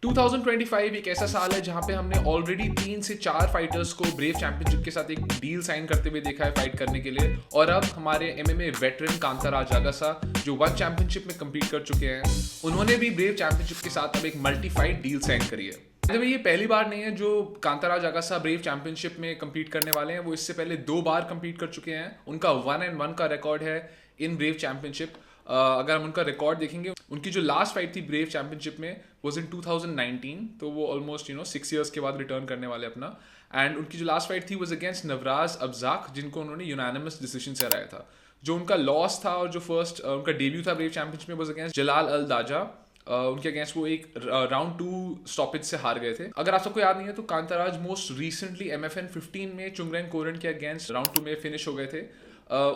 2025 एक ऐसा साल है जहां पे हमने ऑलरेडी 3 से 4 फाइटर्स को ब्रेव चैंपियनशिप के साथ एक डील साइन करते हुए देखा है फाइट करने के लिए। और अब हमारे एमएमए वेटरन कांताराज अगासा जो वन चैंपियनशिप में compete कर चुके हैं, उन्होंने भी ब्रेव चैंपियनशिप के साथ अब एक मल्टी फाइट डील साइन करी है। By the way, ये पहली बार नहीं है जो कांताराज अगासा ब्रेव चैंपियनशिप में compete करने वाले हैं। वो इससे पहले 2 बार compete कर चुके हैं। उनका 1-1 का रिकॉर्ड है इन ब्रेव चैंपियनशिप। अगर हम उनका रिकॉर्ड देखेंगे, उनकी जो लास्ट फाइट थी ब्रेव चैंपियनशिप में वॉज इन 2019, तो वो ऑलमोस्ट 6 ईयर्स के बाद रिटर्न करने वाले अपना। एंड उनकी जो लास्ट फाइट थी वॉज अगेंस्ट नवराज अब्जाक, जिनको उन्होंने यूनानिमस डिसीजन से हराया था। जो उनका लॉस था और जो फर्स्ट उनका डेब्यू था ब्रेव चैंपियनशिप में वॉज अगेंस्ट जलाल अल दाजा। उनके अगेंस्ट वो एक राउंड 2 स्टॉपेज से हार गए थे। अगर आप सबको याद नहीं है तो कांताराज मोस्ट रिसेंटली MFN 15 में चुंगरेन कोरन के अगेंस्ट राउंड 2 में फिनिश हो गए थे।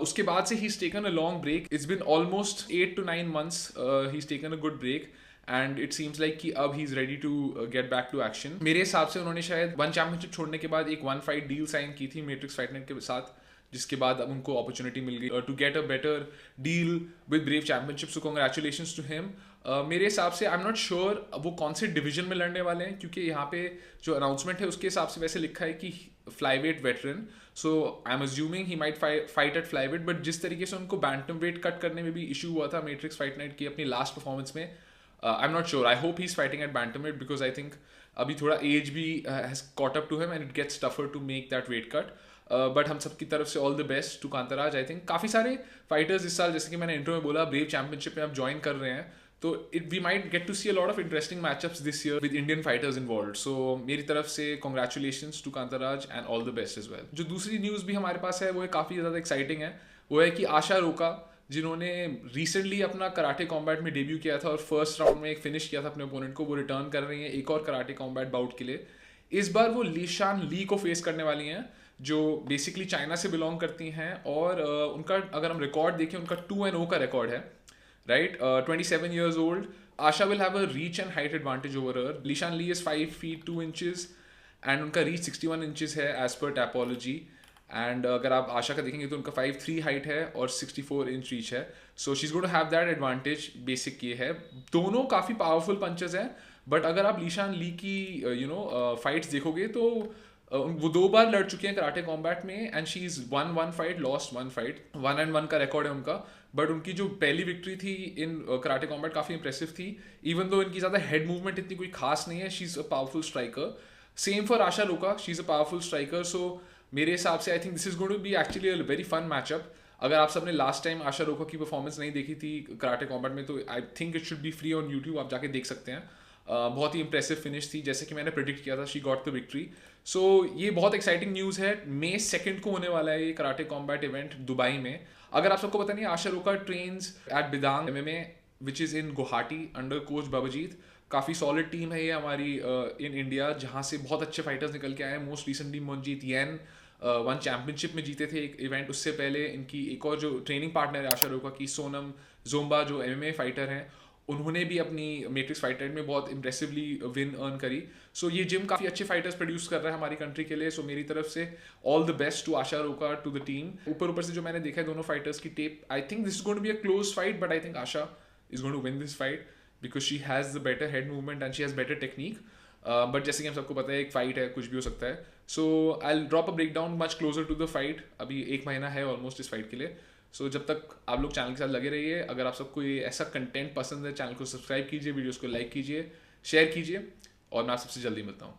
उसके बाद से ही taken a long break. It's been almost 8 to 9 months he taken a good break and it seems like कि अब he is ready to get back to action. मेरे हिसाब से उन्होंने शायद वन चैंपियनशिप छोड़ने के बाद एक 1 फाइट डील साइन की थी मैट्रिक्स फाइट नेट के साथ, जिसके बाद अब उनको अपॉर्चुनिटी मिल गई to get a better deal with Brave championship. So congratulations to him. मेरे हिसाब से आई एम नॉट श्योर वो कौन से डिवीजन में लड़ने वाले हैं, क्योंकि यहाँ पे जो अनाउंसमेंट है उसके हिसाब से वैसे लिखा है कि flyweight veteran. So I am assuming he might fight eight flyweight, but जिस तरीके से उनको बैंटम वेट कट करने में भी इशू हुआ था मैट्रिक्स फाइट नाइट की अपनी लास्ट परफॉर्मेंस में, I am not sure. I hope he is fighting at bantam weight because I think अभी थोड़ा एज भी has caught up to him and it gets tougher to make that weight cut. But हम सबकी तरफ से all the best to Kantaraj. I think काफ़ी सारे fighters इस साल, जैसे कि मैंने इंट्रो में बोला, ब्रेव चैंपियनशिप में अब ज्वाइन कर रहे हैं, तो we might get to see a lot of interesting matchups this year with Indian fighters involve. So मेरी तरफ से congratulations to Kantaraj and all the best as well. जो दूसरी न्यूज़ भी हमारे पास है वो काफ़ी ज़्यादा एक्साइटिंग है। वो है कि आशा रोका, जिन्होंने रिसेंटली अपना कराटे कॉम्बैट में डेब्यू किया था और फर्स्ट राउंड में एक फिनिश किया था अपने ओपोनेंट को, वो रिटर्न कर रही हैं एक और कराटे कॉम्बैट बाउट के लिए। इस बार वो लीशान ली को फेस करने वाली हैं, जो बेसिकली चाइना से बिलोंग करती हैं। और उनका अगर हम रिकॉर्ड देखें, उनका 2-0 का रिकॉर्ड है, right. 27 years old. Asha will have a reach and height advantage over her. Lishan Lee is 5 feet 2 inches and उनका reach 61 inches है as per Tapology. एंड अगर आप आशा का देखेंगे तो उनका 5'3" हाइट है और 64 इंच रीच है। So she is going to have that advantage. Basic ये है, दोनों काफ़ी पावरफुल पंचेस हैं। बट अगर आप लीशान ली की फाइट्स देखोगे तो वो 2 बार लड़ चुके हैं कराटे कॉम्बैट में and she is one fight lost 1 fight. 1-1 का रिकॉर्ड है उनका। बट उनकी जो पहली विक्ट्री थी इन कराटे कॉम्बैट काफ़ी इंप्रेसिव थी, इवन दो इनकी ज़्यादा हेड मूवमेंट इतनी कोई खास नहीं है। She is a powerful striker. Same for Asha Roka, she is a powerful striker. So मेरे हिसाब से I think this is going to be actually a very fun matchup. अगर आप सबने लास्ट टाइम आशा रोका की परफॉर्मेंस नहीं देखी थी कराटे कॉम्बैट में, तो I think it should be free on YouTube, आप जाके देख सकते हैं। बहुत ही इंप्रेसिव फिनिश थी, जैसे कि मैंने प्रिडिक्ट किया था। She got the victory. So ये बहुत एक्साइटिंग न्यूज़ है। May 2 को होने वाला है ये कराटे कॉम्बैट इवेंट दुबई में। अगर आप सबको पता नहीं, Asha Roka trains at Bidang MMA which is in Guwahati under coach Babujit. काफ़ी सॉलिड टीम है ये हमारी इन इंडिया, जहाँ से बहुत अच्छे फाइटर्स निकल के आए हैं। मोस्ट रिसेंटली मनजीत येन वन चैंपियनशिप में जीते थे एक इवेंट। उससे पहले इनकी एक और जो ट्रेनिंग पार्टनर है आशा रोका की, सोनम जोम्बा, जो MMA फाइटर हैं, उन्होंने भी अपनी मैट्रिक्स फाइट नाइट में बहुत इंप्रेसिवली विन अर्न करी। सो ये जिम काफ़ी अच्छे फाइटर्स प्रोड्यूस कर रहा है हमारी कंट्री के लिए। सो मेरी तरफ से ऑल द बेस्ट टू आशा रोका, टू द टीम। ऊपर से जो मैंने देखा है दोनों फाइटर्स की tape, I think this is going to be a close fight, but I think Asha is going to win this fight because she has the better head movement and she has better technique. But जैसे कि हम सबको पता है एक fight है, कुछ भी हो सकता है। So I will drop a breakdown much closer to the fight. अभी 1 महीना है ऑलमोस्ट इस फाइट के लिए। सो जब तक आप लोग चैनल के साथ लगे रहिए। अगर आप सबको ये ऐसा कंटेंट पसंद है, चैनल को सब्सक्राइब कीजिए, वीडियोस को लाइक कीजिए, शेयर कीजिए, और मैं आप सबसे जल्दी मिलता हूँ।